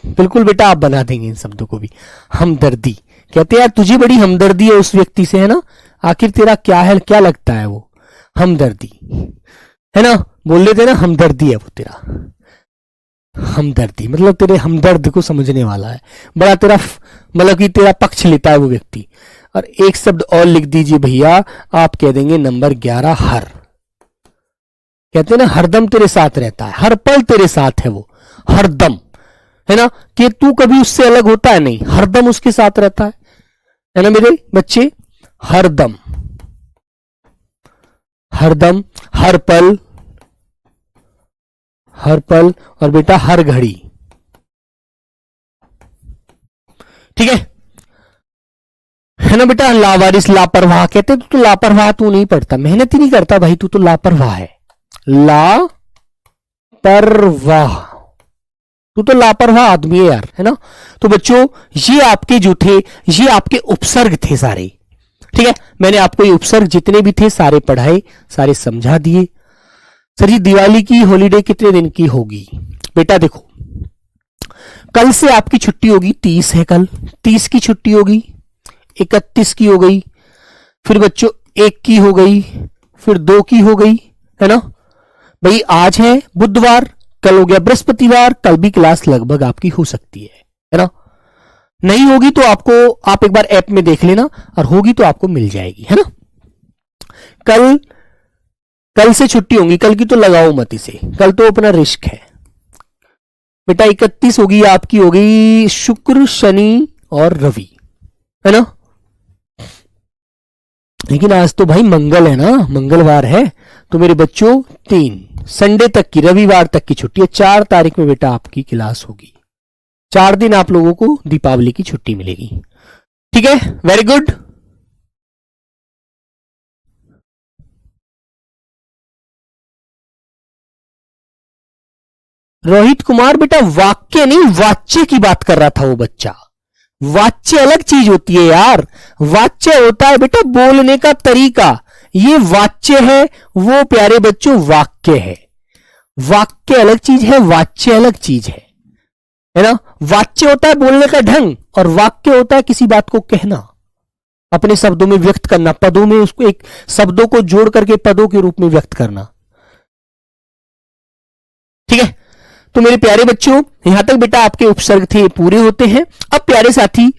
बिल्कुल बेटा आप बना देंगे इन शब्दों को भी। हमदर्दी कहते हैं यार तुझे बड़ी हमदर्दी है उस व्यक्ति से, है ना, आखिर तेरा क्या है, क्या लगता है वो, हमदर्दी, है ना। बोल लेते ना हमदर्दी है वो तेरा, हमदर्दी मतलब तेरे हमदर्द को समझने वाला है, बड़ा तेरा मतलब कि तेरा पक्ष लेता है वो व्यक्ति। और एक शब्द और लिख दीजिए भैया, आप कह देंगे नंबर 11 हर। कहते हैं ना हरदम तेरे साथ रहता है, हर पल तेरे साथ है वो, हरदम, है ना, कि तू कभी उससे अलग होता है नहीं, हरदम उसके साथ रहता है ना मेरे बच्चे। हरदम, हरदम, हर पल, हर पल, और बेटा हर घड़ी, ठीक है ना बेटा। लावारिस, लापरवाह कहते तू तो लापरवाह, तू नहीं पढ़ता, मेहनत ही नहीं करता भाई, तू तो लापरवाह है, लापरवाह, तू तो लापरवाह आदमी है यार, है ना। तो बच्चों ये आपके जो थे, ये आपके उपसर्ग थे सारे, ठीक है। मैंने आपको ये उपसर्ग जितने भी थे सारे पढ़ाए, सारे समझा दिए। सर जी दिवाली की हॉलीडे कितने दिन की होगी? बेटा देखो कल से आपकी छुट्टी होगी, 30 है कल, 30 की छुट्टी होगी, 31 की हो गई, फिर बच्चों 1 की हो गई, फिर 2 की हो गई, है ना भाई। आज है बुधवार, कल हो गया बृहस्पतिवार, कल भी क्लास लगभग आपकी हो सकती है ना। नहीं होगी तो आपको, आप एक बार ऐप में देख लेना, और होगी तो आपको मिल जाएगी, है ना। कल से छुट्टी होगी, कल की तो लगाओ मत इसे, कल तो अपना रिस्क है बेटा। 31 होगी आपकी, होगी शुक्र शनि और रवि, है ना। लेकिन आज तो भाई मंगल है ना, मंगलवार है, तो मेरे बच्चों 3 संडे तक की, रविवार तक की छुट्टी है। 4 तारीख में बेटा आपकी क्लास होगी, 4 दिन आप लोगों को दीपावली की छुट्टी मिलेगी, ठीक है। Very good. रोहित कुमार बेटा वाक्य नहीं वाच्य की बात कर रहा था वो बच्चा। वाच्य अलग चीज होती है यार, वाच्य होता है बेटा बोलने का तरीका, ये वाच्य है, वो प्यारे बच्चों वाक्य है। वाक्य अलग चीज है, वाच्य अलग चीज है ना। वाच्य होता है बोलने का ढंग, और वाक्य होता है किसी बात को कहना, अपने शब्दों में व्यक्त करना, पदों में उसको, एक शब्दों को जोड़ करके पदों के रूप में व्यक्त करना, ठीक है। तो मेरे प्यारे बच्चों यहां तक बेटा आपके उपसर्ग थे पूरे होते हैं। अब प्यारे साथी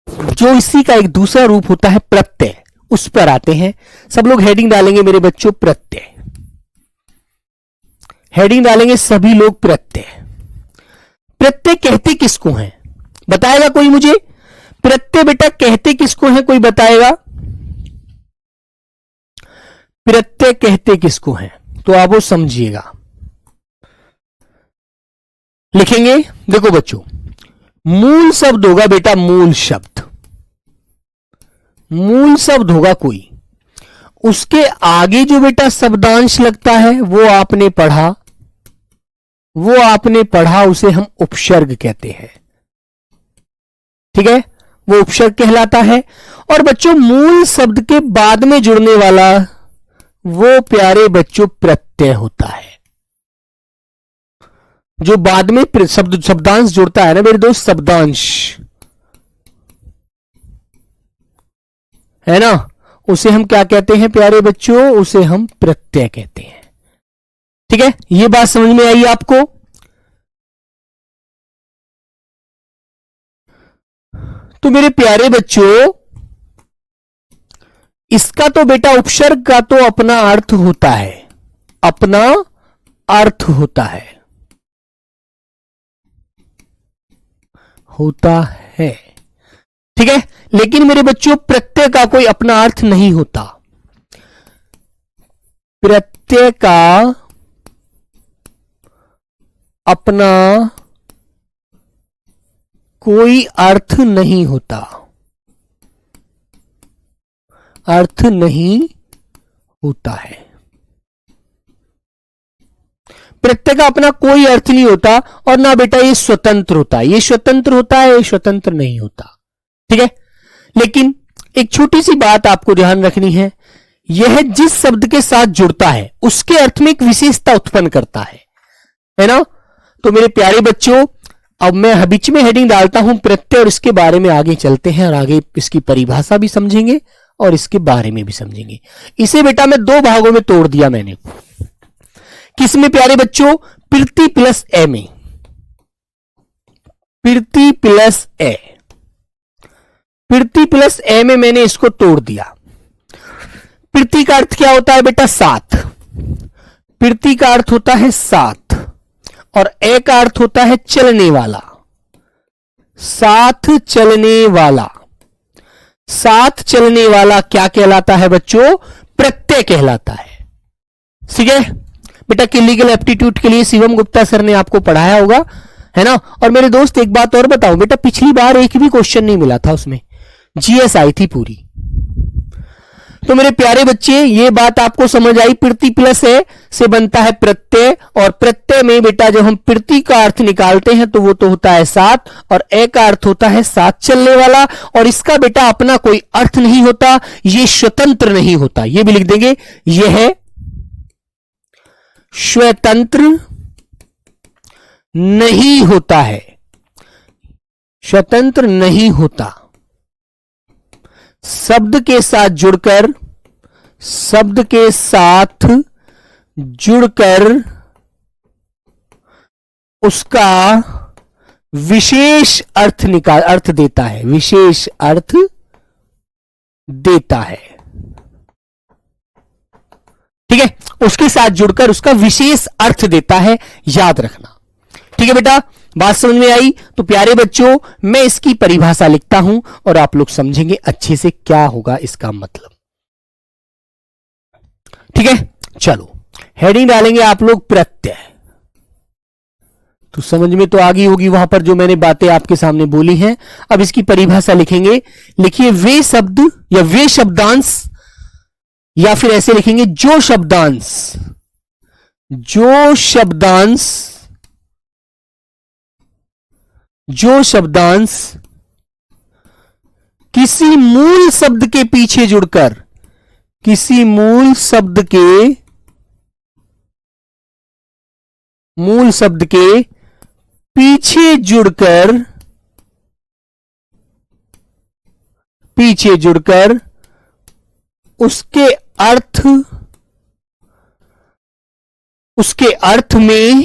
जो इसी का एक दूसरा रूप होता है प्रत्यय, उस पर आते हैं। सब लोग हेडिंग डालेंगे मेरे बच्चों प्रत्यय, हेडिंग डालेंगे सभी लोग प्रत्यय। प्रत्यय कहते किसको हैं बताएगा कोई मुझे? प्रत्यय बेटा कहते किसको हैं, कोई बताएगा? प्रत्यय कहते किसको हैं तो आप वो समझिएगा, लिखेंगे। देखो बच्चों मूल शब्द होगा बेटा, मूल शब्द, मूल शब्द होगा कोई, उसके आगे जो बेटा शब्दांश लगता है वो आपने पढ़ा, वो आपने पढ़ा, उसे हम उपसर्ग कहते हैं, ठीक है। वो उपसर्ग कहलाता है। और बच्चों मूल शब्द के बाद में जुड़ने वाला वो प्यारे बच्चों प्रत्यय होता है। जो बाद में शब्दांश जुड़ता है ना मेरे दोस्त, शब्दांश है ना, उसे हम क्या कहते हैं प्यारे बच्चों, उसे हम प्रत्यय कहते हैं। ठीक है, ये बात समझ में आई आपको। तो मेरे प्यारे बच्चों इसका तो बेटा उपसर्ग का तो अपना अर्थ होता है, अपना अर्थ होता है, होता है। ठीक है, लेकिन मेरे बच्चों प्रत्यय का कोई अपना अर्थ नहीं होता। प्रत्यय का अपना कोई अर्थ नहीं होता, अर्थ नहीं होता है। प्रत्यय का अपना कोई अर्थ नहीं होता और ना बेटा ये स्वतंत्र होता है, ये स्वतंत्र होता है, ये स्वतंत्र नहीं होता। ठीक है, लेकिन एक छोटी सी बात आपको ध्यान रखनी है, यह जिस शब्द के साथ जुड़ता है उसके अर्थ में एक विशेषता उत्पन्न करता है ना। तो मेरे प्यारे बच्चों अब मैं बीच में हेडिंग डालता हूं प्रत्यय और इसके बारे में आगे चलते हैं और आगे इसकी परिभाषा भी समझेंगे और इसके बारे में भी समझेंगे। इसे बेटा मैं दो भागों में तोड़ दिया मैंने। किसमें प्यारे बच्चों, प्रति प्लस ए में, प्रति प्लस ए, प्रति प्लस ए में मैंने इसको तोड़ दिया। प्रति का अर्थ क्या होता है बेटा, साथ। प्रति का अर्थ होता है साथ और ए का अर्थ होता है चलने वाला, साथ चलने वाला। साथ चलने वाला क्या कहलाता है बच्चों, प्रत्यय कहलाता है। ठीक है बेटा, लीगल एप्टीट्यूड के लिए शिवम गुप्ता सर ने आपको पढ़ाया होगा, है ना। और मेरे दोस्त एक बात और बताऊं बेटा, पिछली बार एक भी क्वेश्चन नहीं मिला था उसमें, जीएस आई थी पूरी। तो मेरे प्यारे बच्चे ये बात आपको समझ आई, प्रति प्लस ए से बनता है प्रत्यय और प्रत्यय में बेटा जब हम प्रति का अर्थ निकालते हैं तो वो तो होता है साथ और ए का अर्थ होता है साथ चलने वाला और इसका बेटा अपना कोई अर्थ नहीं होता, ये स्वतंत्र नहीं होता। ये भी लिख देंगे, यह है स्वतंत्र नहीं होता है, स्वतंत्र नहीं होता। शब्द के साथ जुड़कर, शब्द के साथ जुड़कर उसका विशेष अर्थ देता है, विशेष अर्थ देता है। ठीक है, उसके साथ जुड़कर उसका विशेष अर्थ देता है, याद रखना। ठीक है बेटा, बात समझ में आई। तो प्यारे बच्चों मैं इसकी परिभाषा लिखता हूं और आप लोग समझेंगे अच्छे से क्या होगा इसका मतलब। ठीक है, चलो हेडिंग डालेंगे आप लोग प्रत्यय। तो समझ में तो आ गई होगी वहां पर जो मैंने बातें आपके सामने बोली हैं। अब इसकी परिभाषा लिखेंगे। लिखिए, वे शब्द या वे शब्दांश, या फिर ऐसे लिखेंगे जो शब्दांश, जो शब्दांश, जो शब्दांश किसी मूल शब्द के पीछे जुड़कर, किसी मूल शब्द के पीछे जुड़कर उसके अर्थ में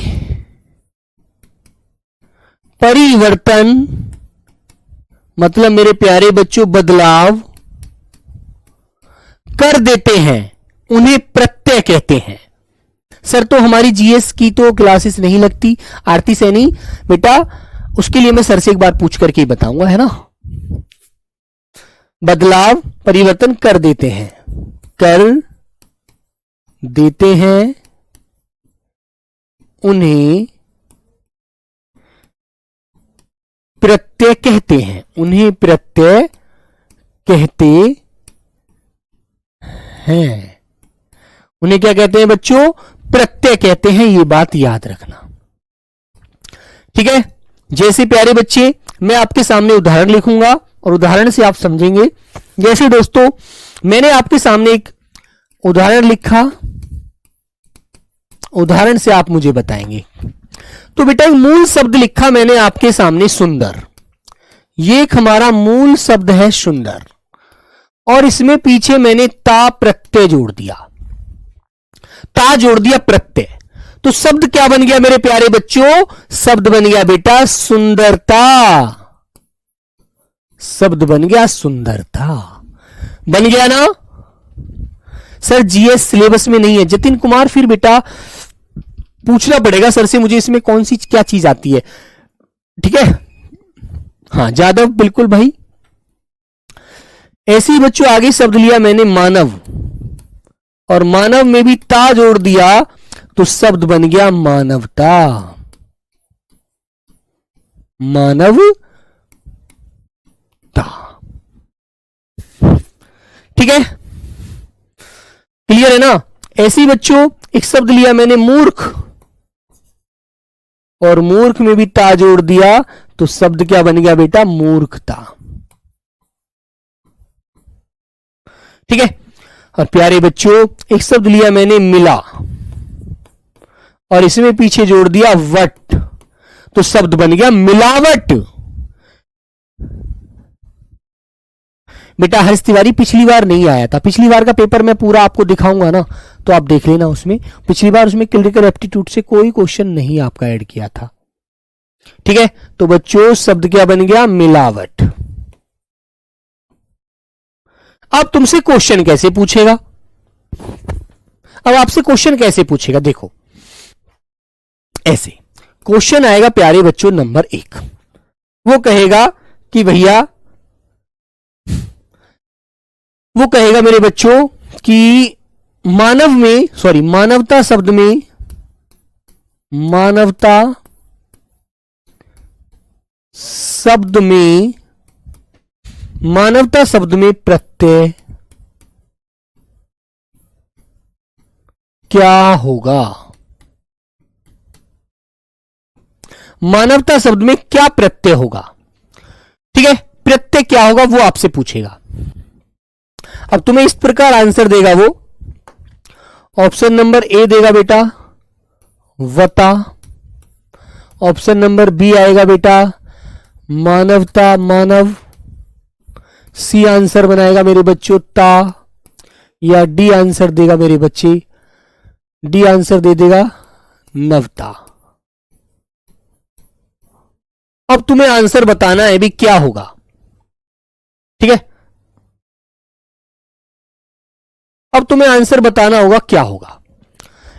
परिवर्तन, मतलब मेरे प्यारे बच्चों बदलाव कर देते हैं, उन्हें प्रत्यय कहते हैं। सर तो हमारी जीएस की तो क्लासेस नहीं लगती आरती सैनी बेटा, उसके लिए मैं सर से एक बार पूछ करके ही बताऊंगा, है ना। बदलाव परिवर्तन कर देते हैं, कर देते हैं, उन्हें प्रत्यय कहते हैं, उन्हें प्रत्यय कहते हैं। उन्हें क्या कहते हैं बच्चों, प्रत्यय कहते हैं। ये बात याद रखना। ठीक है, जैसे प्यारे बच्चे मैं आपके सामने उदाहरण लिखूंगा और उदाहरण से आप समझेंगे। जैसे दोस्तों मैंने आपके सामने एक उदाहरण लिखा, उदाहरण से आप मुझे बताएंगे। तो बेटा एक मूल शब्द लिखा मैंने आपके सामने सुंदर, ये एक हमारा मूल शब्द है सुंदर, और इसमें पीछे मैंने ता प्रत्यय जोड़ दिया, ता जोड़ दिया प्रत्यय, तो शब्द क्या बन गया मेरे प्यारे बच्चों? शब्द बन गया बेटा सुंदरता, शब्द बन गया सुंदरता, बन गया ना सर? जीएस सिलेबस में नहीं है जतिन कुमार, फिर बेटा पूछना पड़ेगा सर से मुझे इसमें कौन सी क्या चीज आती है, ठीक है? हाँ जादव बिल्कुल भाई। ऐसे ही बच्चों आगे शब्द लिया मैंने मानव, और मानव में भी ता जोड़ दिया तो शब्द बन गया मानवता, मानवता, ठीक है? क्लियर है ना? ऐसे ही बच्चों एक शब्द लिया मैंने मूर्ख, और मूर्ख में भी ता जोड़ दिया तो शब्द क्या बन गया बेटा? मूर्खता, ठीक है? और प्यारे बच्चों एक शब्द लिया मैंने मिला, और इसमें पीछे जोड़ दिया वट, तो शब्द बन गया मिलावट। बेटा हर्ष तिवारी पिछली बार नहीं आया था, पिछली बार का पेपर मैं पूरा आपको दिखाऊंगा ना, तो आप देख लेना उसमें, पिछली बार उसमें क्रिटिकल एप्टीट्यूड से कोई क्वेश्चन नहीं आपका ऐड किया था, ठीक है? तो बच्चों शब्द क्या बन गया? मिलावट। अब तुमसे क्वेश्चन कैसे पूछेगा? अब आपसे क्वेश्चन कैसे पूछेगा? देखो ऐसे क्वेश्चन आएगा प्यारे बच्चों नंबर 1, वो कहेगा कि भैया, वो कहेगा मेरे बच्चों कि मानव में, सॉरी मानवता शब्द में, मानवता शब्द में, मानवता शब्द में प्रत्यय क्या होगा? मानवता शब्द में क्या प्रत्यय होगा? ठीक है, प्रत्यय क्या होगा वो आपसे पूछेगा। अब तुम्हें इस प्रकार आंसर देगा वो, ऑप्शन नंबर ए देगा बेटा वता, ऑप्शन नंबर बी आएगा बेटा मानवता मानव, सी आंसर बनाएगा मेरे बच्चों ता, या डी आंसर देगा मेरे बच्चे, डी आंसर दे देगा नवता। अब तुम्हें आंसर बताना है भी क्या होगा, ठीक है? अब तुम्हें आंसर बताना होगा क्या होगा।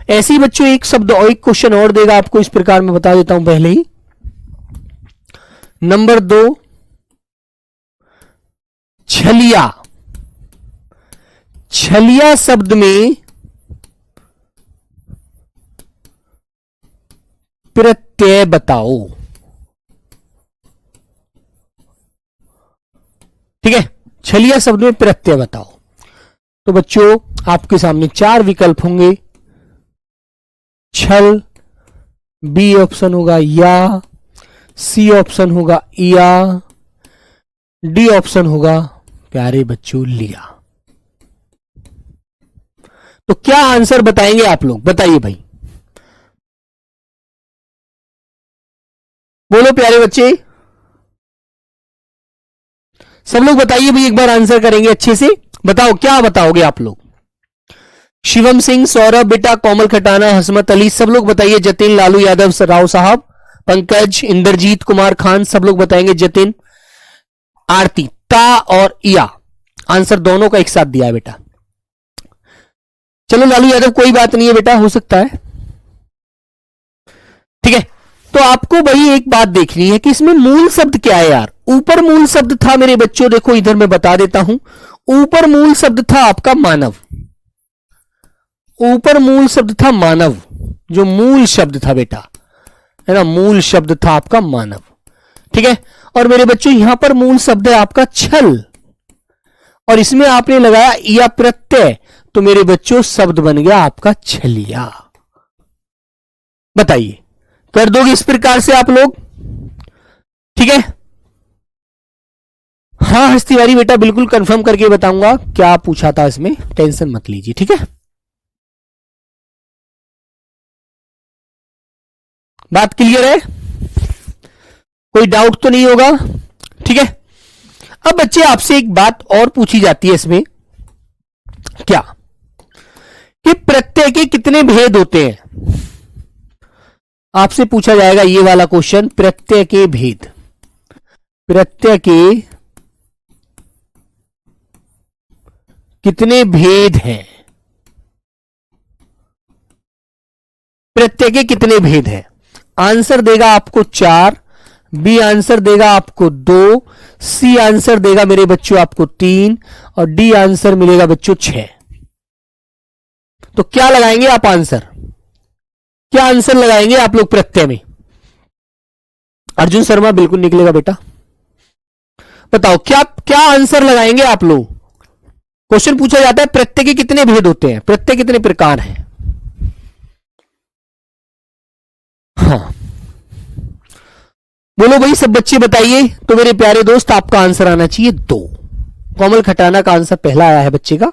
ऐसे ही बच्चों एक शब्द और एक क्वेश्चन और देगा आपको, इस प्रकार मैं बता देता हूं पहले ही। नंबर 2 छलिया, छलिया शब्द में प्रत्यय बताओ, ठीक है? छलिया शब्द में प्रत्यय बताओ। तो बच्चों आपके सामने 4 विकल्प होंगे, छल, बी ऑप्शन होगा या, सी ऑप्शन होगा या, डी ऑप्शन होगा प्यारे बच्चों लिया। तो क्या आंसर बताएंगे आप लोग? बताइए भाई, बोलो प्यारे बच्चे, सब लोग बताइए भाई, एक बार आंसर करेंगे अच्छे से, बताओ क्या बताओगे आप लोग? शिवम सिंह, सौरभ बेटा, कोमल खटाना, हसमत अली, सब लोग बताइए। जतिन, लालू यादव, राव साहब, पंकज, इंद्रजीत कुमार खान, सब लोग बताएंगे। जतिन, आरती, ता और या आंसर दोनों का एक साथ दिया है बेटा। चलो लालू यादव कोई बात नहीं है बेटा, हो सकता है, ठीक है? तो आपको भाई एक बात देखनी है कि इसमें मूल शब्द क्या है यार। ऊपर मूल शब्द था मेरे बच्चों, देखो इधर मैं बता देता हूं, ऊपर मूल शब्द था आपका मानव, ऊपर मूल शब्द था मानव, जो मूल शब्द था बेटा, है ना, मूल शब्द था आपका मानव, ठीक है? और मेरे बच्चों यहां पर मूल शब्द है आपका छल, और इसमें आपने लगाया या प्रत्यय, तो मेरे बच्चों शब्द बन गया आपका छलिया। बताइए कर दोगे इस प्रकार से आप लोग? ठीक है, हाँ हर्ष तिवारी बेटा बिल्कुल कंफर्म करके बताऊंगा क्या पूछा था इसमें, टेंशन मत लीजिए, ठीक है। बात क्लियर है, कोई डाउट तो नहीं होगा, ठीक है। अब बच्चे आपसे एक बात और पूछी जाती है इसमें, क्या कि प्रत्यय के कितने भेद होते हैं। आपसे पूछा जाएगा ये वाला क्वेश्चन, प्रत्यय के भेद, प्रत्यय के कितने भेद हैं, प्रत्यय के कितने भेद हैं। आंसर देगा आपको 4, बी आंसर देगा आपको 2, सी आंसर देगा मेरे बच्चों आपको 3 और डी आंसर मिलेगा बच्चों 6। तो क्या लगाएंगे आप आंसर, क्या आंसर लगाएंगे आप लोग प्रत्यय में। अर्जुन शर्मा बिल्कुल निकलेगा बेटा, बताओ क्या क्या आंसर लगाएंगे आप लोग। क्वेश्चन पूछा जाता है प्रत्यय के कितने भेद होते हैं, प्रत्यय कितने प्रकार हैं। हाँ बोलो भाई सब बच्चे बताइए। तो मेरे प्यारे दोस्त आपका आंसर आना चाहिए 2। कोमल खटाना का आंसर पहला आया है बच्चे का।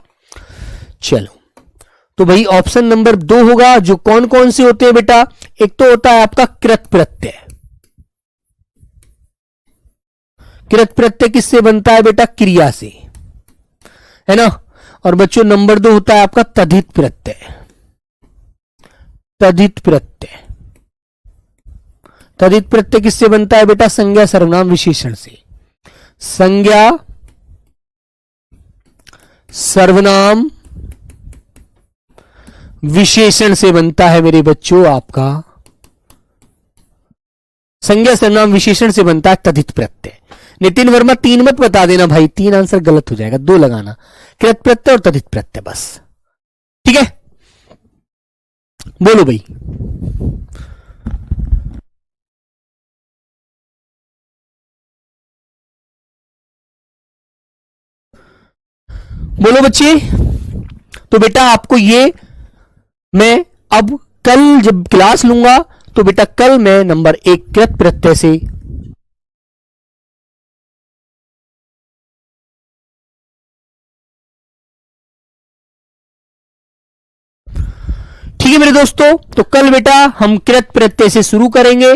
चलो तो भाई ऑप्शन नंबर 2 होगा। जो कौन कौन से होते हैं बेटा, एक तो होता है आपका कृत प्रत्यय। कृत प्रत्यय किससे बनता है बेटा, क्रिया से, है ना। और बच्चों नंबर 2 होता है आपका तद्धित प्रत्यय। तद्धित प्रत्यय, तद्धित प्रत्यय किससे बनता है बेटा, संज्ञा सर्वनाम विशेषण से। संज्ञा सर्वनाम विशेषण से बनता है मेरे बच्चों आपका, संज्ञा सर्वनाम विशेषण से बनता है तद्धित प्रत्यय। नितिन वर्मा 3 मत बता देना भाई, 3 आंसर गलत हो जाएगा, 2 लगाना, कृत प्रत्यय और तद्धित प्रत्यय बस, ठीक है। बोलो भाई, बोलो बच्चे। तो बेटा आपको ये मैं अब कल जब क्लास लूंगा तो बेटा कल मैं नंबर 1 कृत प्रत्यय से ठीक है मेरे दोस्तों। तो कल बेटा हम कृत प्रत्यय से शुरू करेंगे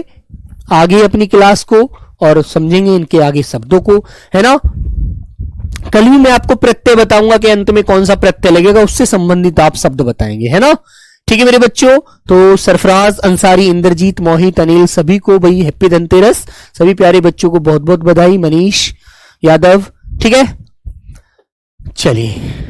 आगे अपनी क्लास को और समझेंगे इनके आगे शब्दों को, है ना। कल भी मैं आपको प्रत्यय बताऊंगा कि अंत में कौन सा प्रत्यय लगेगा, उससे संबंधित आप शब्द बताएंगे, है ना। ठीक है मेरे बच्चों। तो सरफराज, अंसारी, इंद्रजीत, मोहित, अनिल सभी को भाई हैप्पी धनतेरस। सभी प्यारे बच्चों को बहुत बहुत बधाई। मनीष यादव, ठीक है। चलिए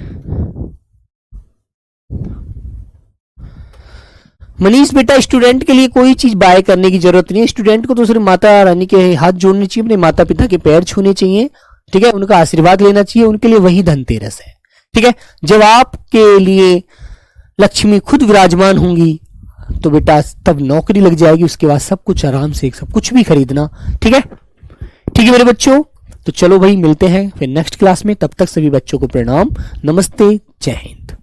मनीष बेटा, स्टूडेंट के लिए कोई चीज बाय करने की जरूरत नहीं है। स्टूडेंट को तो सिर्फ माता रानी के हाथ जोड़ने चाहिए, अपने माता पिता के पैर छूने चाहिए, ठीक है, उनका आशीर्वाद लेना चाहिए, उनके लिए वही धनतेरस है, ठीक है। जब आपके लिए लक्ष्मी खुद विराजमान होंगी तो बेटा तब नौकरी लग जाएगी, उसके बाद सब कुछ आराम से सब कुछ भी खरीदना, ठीक है। ठीक है मेरे बच्चों। तो चलो भाई मिलते हैं फिर नेक्स्ट क्लास में, तब तक सभी बच्चों को प्रणाम, नमस्ते, जय हिंद।